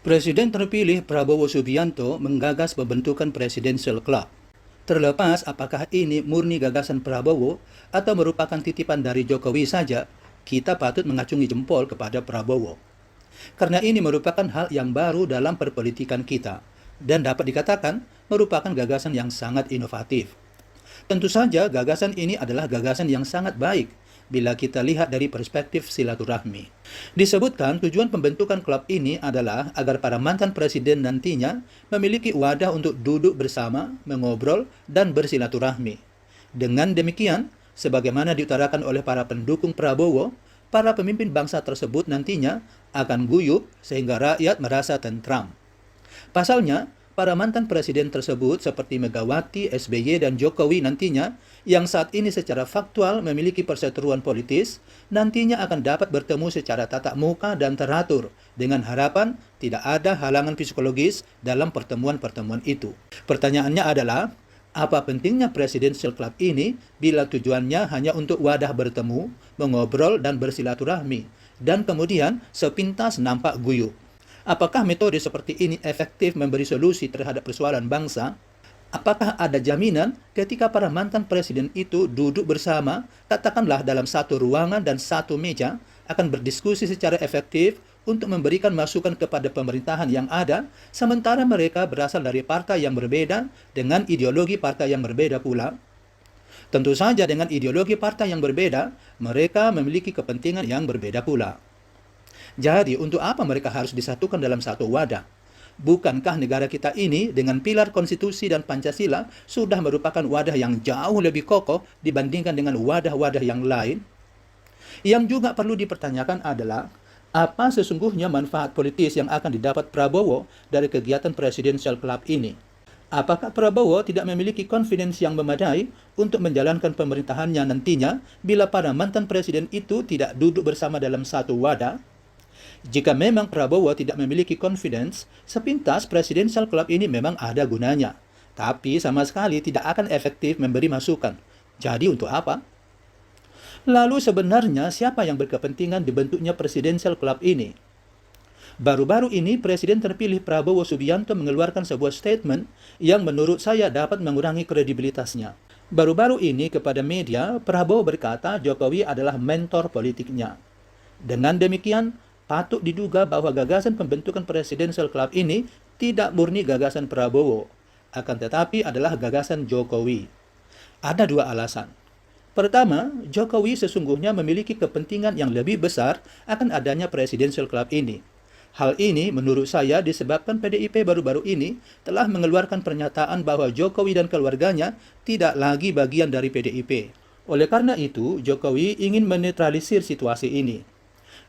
Presiden terpilih Prabowo Subianto menggagas pembentukan Presidential Club. Terlepas apakah ini murni gagasan Prabowo atau merupakan titipan dari Jokowi saja, kita patut mengacungi jempol kepada Prabowo. Karena ini merupakan hal yang baru dalam perpolitikan kita dan dapat dikatakan merupakan gagasan yang sangat inovatif. Tentu saja gagasan ini adalah gagasan yang sangat baik bila kita lihat dari perspektif silaturahmi. Disebutkan tujuan pembentukan klub ini adalah agar para mantan presiden nantinya memiliki wadah untuk duduk bersama, mengobrol, dan bersilaturahmi. Dengan demikian, sebagaimana diutarakan oleh para pendukung Prabowo, para pemimpin bangsa tersebut nantinya akan guyup sehingga rakyat merasa tentram. Pasalnya, para mantan presiden tersebut seperti Megawati, SBY, dan Jokowi nantinya yang saat ini secara faktual memiliki perseteruan politis, nantinya akan dapat bertemu secara tatap muka dan teratur dengan harapan tidak ada halangan psikologis dalam pertemuan-pertemuan itu. Pertanyaannya adalah, apa pentingnya Presidential Club ini bila tujuannya hanya untuk wadah bertemu, mengobrol, dan bersilaturahmi, dan kemudian sepintas nampak guyup? Apakah metode seperti ini efektif memberi solusi terhadap persoalan bangsa? Apakah ada jaminan ketika para mantan presiden itu duduk bersama, katakanlah dalam satu ruangan dan satu meja, akan berdiskusi secara efektif untuk memberikan masukan kepada pemerintahan yang ada, sementara mereka berasal dari partai yang berbeda dengan ideologi partai yang berbeda pula? Tentu saja dengan ideologi partai yang berbeda, mereka memiliki kepentingan yang berbeda pula. Jadi, untuk apa mereka harus disatukan dalam satu wadah? Bukankah negara kita ini dengan pilar konstitusi dan Pancasila sudah merupakan wadah yang jauh lebih kokoh dibandingkan dengan wadah-wadah yang lain? Yang juga perlu dipertanyakan adalah, apa sesungguhnya manfaat politis yang akan didapat Prabowo dari kegiatan Presidential Club ini? Apakah Prabowo tidak memiliki confidence yang memadai untuk menjalankan pemerintahannya nantinya bila para mantan presiden itu tidak duduk bersama dalam satu wadah? Jika memang Prabowo tidak memiliki confidence, sepintas Presidential Club ini memang ada gunanya. Tapi sama sekali tidak akan efektif memberi masukan. Jadi untuk apa? Lalu sebenarnya siapa yang berkepentingan dibentuknya Presidential Club ini? Baru-baru ini Presiden terpilih Prabowo Subianto mengeluarkan sebuah statement yang menurut saya dapat mengurangi kredibilitasnya. Baru-baru ini kepada media, Prabowo berkata Jokowi adalah mentor politiknya. Dengan demikian, patut diduga bahwa gagasan pembentukan Presidential Club ini tidak murni gagasan Prabowo, akan tetapi adalah gagasan Jokowi. Ada dua alasan. Pertama, Jokowi sesungguhnya memiliki kepentingan yang lebih besar akan adanya Presidential Club ini. Hal ini menurut saya disebabkan PDIP baru-baru ini telah mengeluarkan pernyataan bahwa Jokowi dan keluarganya tidak lagi bagian dari PDIP. Oleh karena itu, Jokowi ingin menetralisir situasi ini.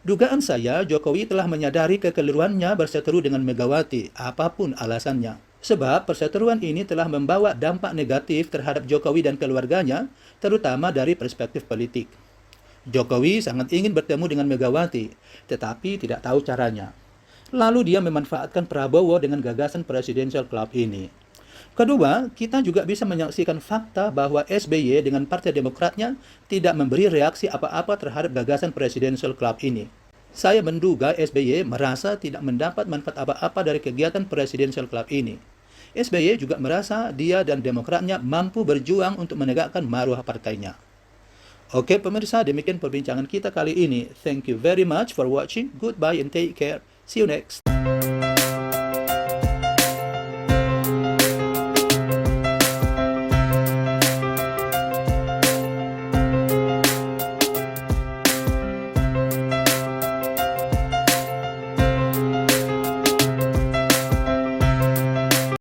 Dugaan saya, Jokowi telah menyadari kekeliruannya berseteru dengan Megawati, apapun alasannya. Sebab perseteruan ini telah membawa dampak negatif terhadap Jokowi dan keluarganya, terutama dari perspektif politik. Jokowi sangat ingin bertemu dengan Megawati, tetapi tidak tahu caranya. Lalu dia memanfaatkan Prabowo dengan gagasan Presidential Club ini. Kedua, kita juga bisa menyaksikan fakta bahwa SBY dengan Partai Demokratnya tidak memberi reaksi apa-apa terhadap gagasan Presidential Club ini. Saya menduga SBY merasa tidak mendapat manfaat apa-apa dari kegiatan Presidential Club ini. SBY juga merasa dia dan Demokratnya mampu berjuang untuk menegakkan maruah partainya. Oke pemirsa, demikian perbincangan kita kali ini. Thank you very much for watching. Goodbye and take care. See you next.